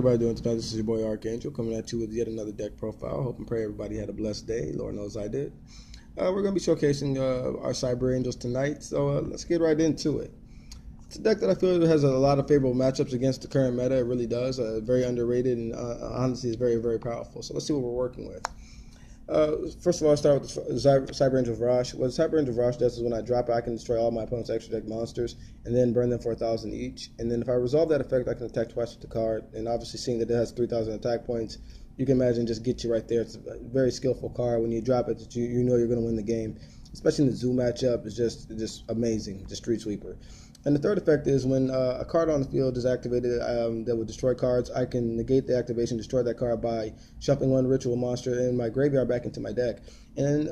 Everybody doing tonight? This is your boy Archangel coming at you with yet another deck profile. Hope and pray everybody had a blessed day. Lord knows I did. We're going to be showcasing our Cyber Angels tonight, so let's get right into it. It's a deck that I feel has a lot of favorable matchups against the current meta. It really does. Very underrated and honestly is very, very powerful. So let's see what we're working with. First of all, I'll start with the Cyber Angel Varash. What Cyber Angel Varash does is when I drop it, I can destroy all my opponent's extra deck monsters and then burn them for 1,000 each. And then if I resolve that effect, I can attack twice with the card. And obviously, seeing that it has 3,000 attack points, you can imagine just get you right there. It's a very skillful card. When you drop it, you know you're going to win the game. Especially in the Zoo matchup, it's just amazing. Just Street Sweeper. And the third effect is when a card on the field is activated that will destroy cards, I can negate the activation, destroy that card by shuffling one ritual monster in my graveyard back into my deck. And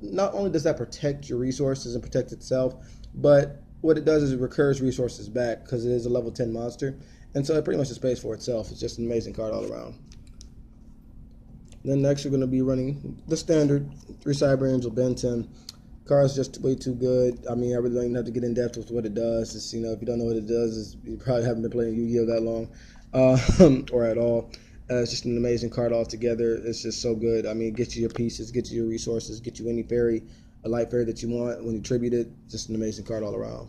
not only does that protect your resources and protect itself, but what it does is it recurs resources back because it is a level 10 monster. And so it pretty much just pays for itself. It's just an amazing card all around. Then next we're going to be running the standard 3 Cyber Angel Ben 10. Card's just way too good. I mean, I really don't even have to get in depth with what it does. It's, if you don't know what it does, you probably haven't been playing Yu-Gi-Oh that long, or at all. It's just an amazing card altogether. It's just so good. I mean, it gets you your pieces, gets you your resources, gets you any fairy, a light fairy that you want. When you tribute it, just an amazing card all around.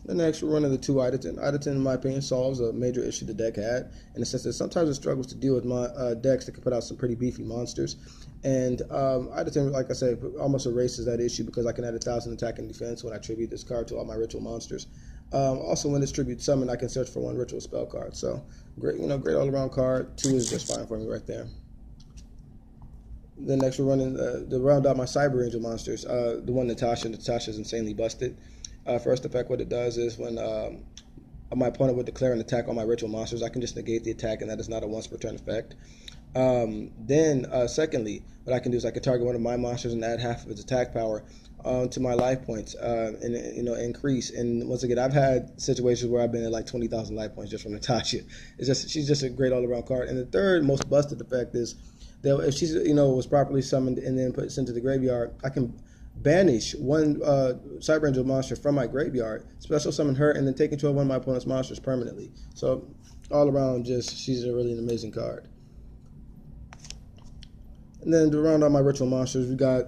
The next, we're running the 2 Idleton. Idleton, in my opinion, solves a major issue the deck had, in the sense that sometimes it struggles to deal with decks that can put out some pretty beefy monsters. And Idleton, like I said, almost erases that issue because I can add 1,000 attack and defense when I tribute this card to all my ritual monsters. Also, when it's tribute summon, I can search for 1 ritual spell card. So, great, great all-around card. 2 is just fine for me right there. Then next, we're running to round out my Cyber Angel monsters. The one Natasha. Natasha's insanely busted. First effect, what it does is when my opponent would declare an attack on my ritual monsters, I can just negate the attack, and that is not a once per turn effect. Secondly, what I can do is I can target one of my monsters and add half of its attack power to my life points, and increase. And once again, I've had situations where I've been at like 20,000 life points just from Natasha. She's just a great all-around card. And the third most busted effect is that if she's was properly summoned and then sent to the graveyard, I can banish 1 Cyber Angel monster from my graveyard, special summon her, and then take control of one of my opponent's monsters permanently. So all around, she's a really an amazing card. And then to round out my ritual monsters, we got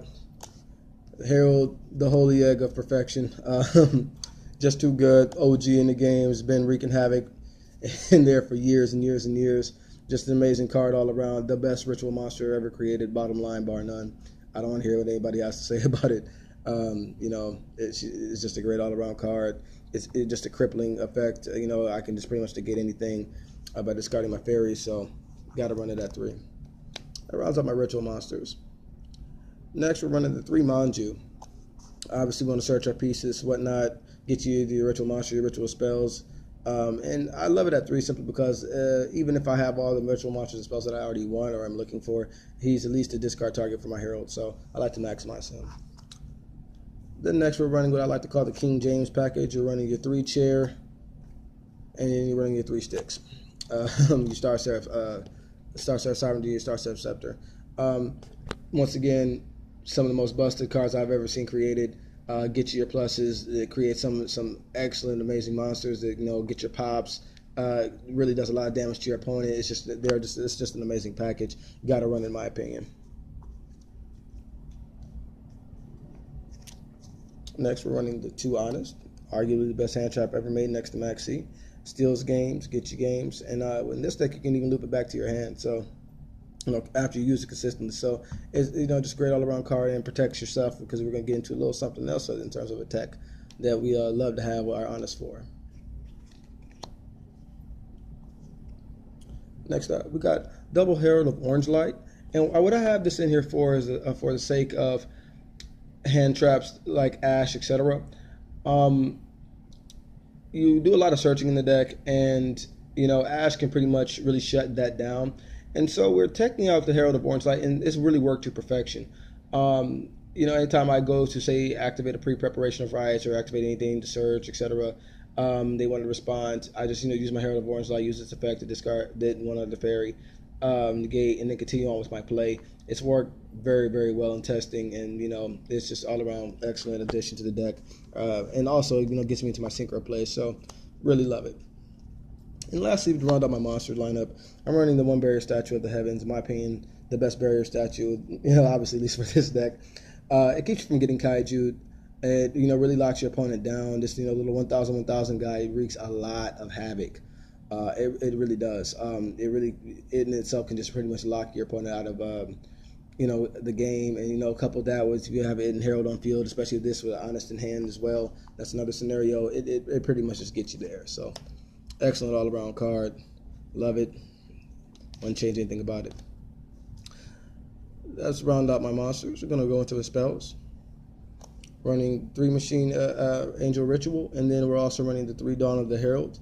Herald, the Holy Egg of Perfection. Just too good. OG in the game, has been wreaking havoc in there for years and years and years. Just an amazing card all around. The best ritual monster ever created, bottom line, bar none. I don't want to hear what anybody has to say about it. It's just a great all-around card. It's just a crippling effect. I can just pretty much negate anything by discarding my fairies, so got to run it at 3. That rounds up my ritual monsters. Next, we're running the 3 Manju. Obviously, we want to search our pieces, whatnot, get you the ritual monster, your ritual spells. And I love it at 3 simply because even if I have all the ritual monsters and spells that I already want or I'm looking for, he's at least a discard target for my Herald, so I like to maximize him. Then next we're running what I like to call the King James package. You're running your 3 chair, and then you're running your 3 sticks. Your Star Seraph Sovereignty, your Star Seraph Scepter. Once again, some of the most busted cards I've ever seen created. Get you your pluses. It creates some excellent, amazing monsters that get your pops. Really does a lot of damage to your opponent. It's just an amazing package. You got to run, in my opinion. Next, we're running the 2 Honest, arguably the best hand trap ever made, next to Maxi. Steals games, gets you games, and in this deck you can even loop it back to your hand. So. After you use it consistently. So it's just great all around card and protects yourself, because we're going to get into a little something else in terms of a tech that we love to have our Honest for. Next up, we got Double Herald of Orange Light, and what I have this in here for is for the sake of hand traps like Ash, etc. You do a lot of searching in the deck, and Ash can pretty much really shut that down. And so we're teching out the Herald of Orange Light, and it's really worked to perfection. Anytime I go to, say, activate a pre-preparation of riots or activate anything to search, etc., they want to respond, I just use my Herald of Orange Light, use its effect to discard one of the fairy, negate, and then continue on with my play. It's worked very, very well in testing, and it's just all around excellent addition to the deck, and also gets me into my synchro play. So really love it. And lastly, to round out my monster lineup, I'm running the one barrier statue of the heavens. In my opinion, the best barrier statue, obviously at least for this deck. It keeps you from getting kaiju. It really locks your opponent down. This little 1,000 guy wreaks a lot of havoc. It really does. It in itself can just pretty much lock your opponent out of the game. And couple that with if you have Eden Herald on field, especially this with Honest in hand as well. That's another scenario. It pretty much just gets you there. So excellent all around card. Love it. Wouldn't change anything about it. Let's round out my monsters. We're gonna go into the spells. Running 3 Machine Angel Ritual, and then we're also running the 3 Dawn of the Herald.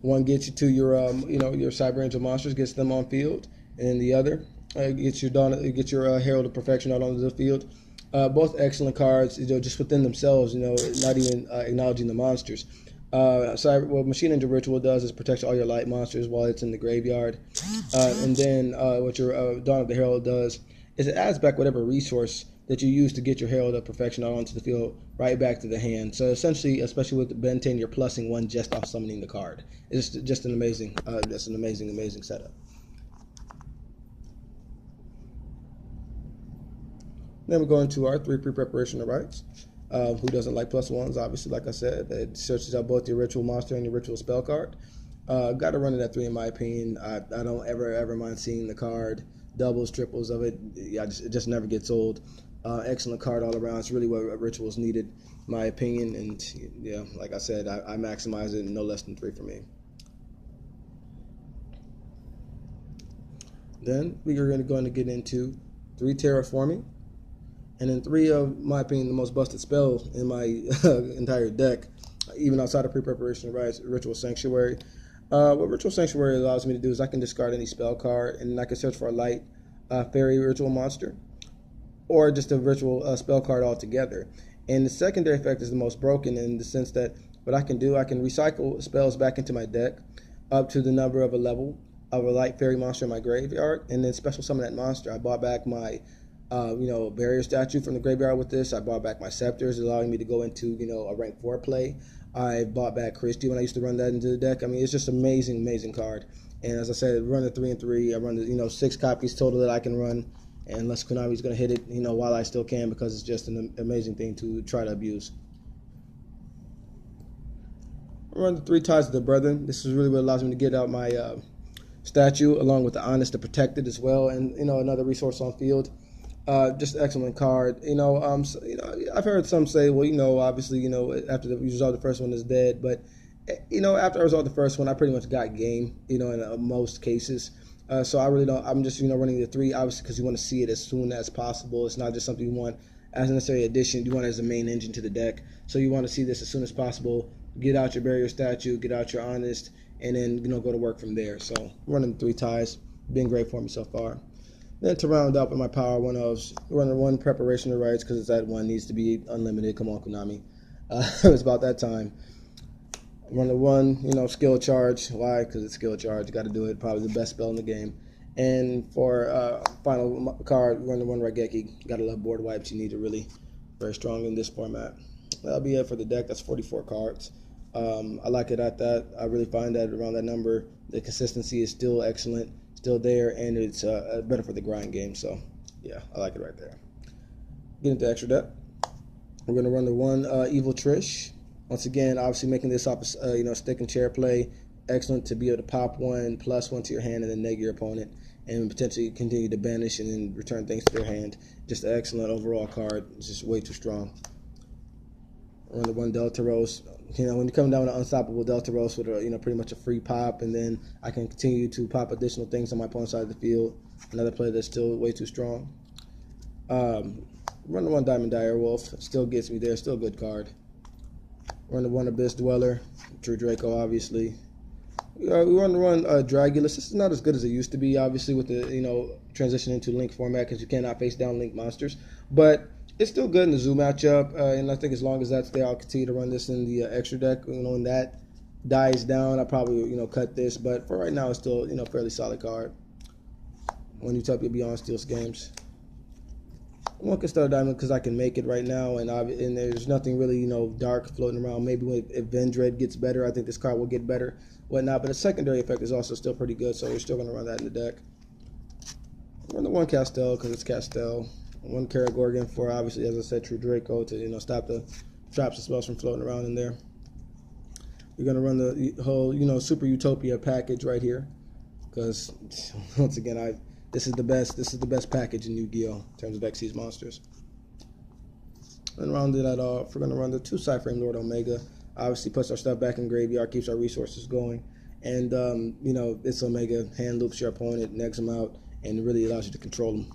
One gets you to your your Cyber Angel monsters, gets them on field, and then the other gets your Herald of Perfection out onto the field. Both excellent cards, just within themselves, not even acknowledging the monsters. What Machine Angel Ritual does is protect all your light monsters while it's in the graveyard, and then what your Dawn of the Herald does is it adds back whatever resource that you use to get your Herald of Perfection out onto the field right back to the hand. So essentially, especially with Ben 10, you're plussing 1 just off summoning the card. It's just an amazing, amazing setup. Then we go into our 3 pre-preparation rites. Who doesn't like +1s? Obviously, like I said, it searches out both your ritual monster and your ritual spell card. Got to run it at 3 in my opinion. I don't ever mind seeing the card, doubles, triples of it. It just never gets old. Excellent card all around. It's really what rituals needed, in my opinion. And like I said, I maximize it, no less than 3 for me. Then we are going to get into 3 terraforming. And then 3 of, my opinion, the most busted spell in my entire deck, even outside of pre-preparation rites, Ritual Sanctuary. What Ritual Sanctuary allows me to do is I can discard any spell card, and I can search for a light fairy ritual monster, or just a ritual spell card altogether. And the secondary effect is the most broken in the sense that what I can do, I can recycle spells back into my deck up to the number of a level of a light fairy monster in my graveyard, and then special summon that monster. I bought back my barrier statue from the graveyard with this. I bought back my scepters, allowing me to go into a rank 4 play. I bought back Christie when I used to run that into the deck. I mean, it's just amazing card. And as I said, run the 3 and 3. I run the 6 copies total that I can run, and unless Konami's going to hit it while I still can, because it's just an amazing thing to try to abuse. I run the 3 Ties of the Brethren. This is really what allows me to get out my statue along with the Honest to protect it as well, and another resource on field. Just an excellent card. I've heard some say, well, obviously, after you resolve the first one is dead, but after I resolve the first one, I pretty much got game, in most cases. So I really don't. I'm just running the 3, obviously, because you want to see it as soon as possible. It's not just something you want as a necessary addition. You want it as a main engine to the deck. So you want to see this as soon as possible. Get out your barrier statue, get out your Honest, and then go to work from there. So running 3 ties, been great for me so far. Then to round up with my power, running 1 preparation of rites, because that one needs to be unlimited. Come on, Konami. It's about that time. Running 1, skill charge. Why? Because it's skill charge. You got to do it. Probably the best spell in the game. And for final card, running 1 Raigeki. Got to love board wipes. You need it really very strong in this format. That'll be it for the deck. That's 44 cards. I like it at that. I really find that around that number, the consistency is still excellent. Still there, and it's better for the grind game. So yeah, I like it right there. Get into extra deck. We're going to run the 1 Evil Trish. Once again, obviously making this off stick and chair play. Excellent to be able to pop 1 +1 to your hand and then neg your opponent, and potentially continue to banish and then return things to their hand. Just an excellent overall card. It's just way too strong. Run the 1 Deltaros. When you come down with an unstoppable Deltaros with a pretty much a free pop, and then I can continue to pop additional things on my opponent's side of the field. Another play that's still way too strong. Run the 1 Diamond Direwolf. Still gets me there. Still a good card. Run the 1 Abyss Dweller. True Draco, obviously. We run the 1 Dragulus. This is not as good as it used to be, obviously, with the transition into Link format, because you cannot face down Link monsters. But it's still good in the zoo matchup, and I think as long as that's there, I'll continue to run this in the extra deck, in that dies down, I probably cut this. But for right now, it's still fairly solid card. One Utopia Beyond Steals games. One can start diamond because I can make it right now, and there's nothing really dark floating around. Maybe if Vendread gets better, I think this card will get better, whatnot. But the secondary effect is also still pretty good, so you're still going to run that in the deck. Run the one Castel because it's Castel. One Karagorgon for, obviously, as I said, True Draco to stop the traps and spells from floating around in there. We're going to run the whole Super Utopia package right here because once again this is the best package in Yu-Gi-Oh! In terms of Xyz monsters. And rounded that off, we're going to run the 2 Cyframe Lord Omega. Obviously puts our stuff back in graveyard, keeps our resources going. And, this Omega hand loops your opponent, negs them out, and it really allows you to control them.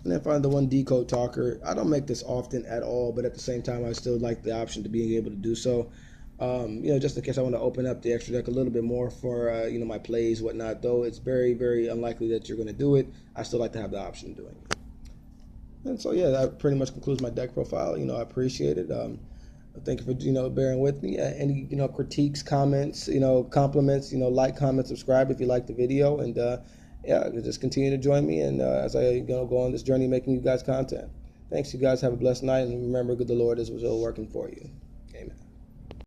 And then find the 1 Decode Talker. I don't make this often at all, but at the same time, I still like the option to being able to do so. Just in case I want to open up the extra deck a little bit more for, my plays, whatnot. Though it's very, very unlikely that you're going to do it, I still like to have the option of doing it. And so, yeah, that pretty much concludes my deck profile. I appreciate it. Thank you for, bearing with me. Any, critiques, comments, compliments, like, comment, subscribe if you like the video. And, just continue to join me. And as I go on this journey making you guys content. Thanks, you guys. Have a blessed night. And remember, good the Lord is still working for you.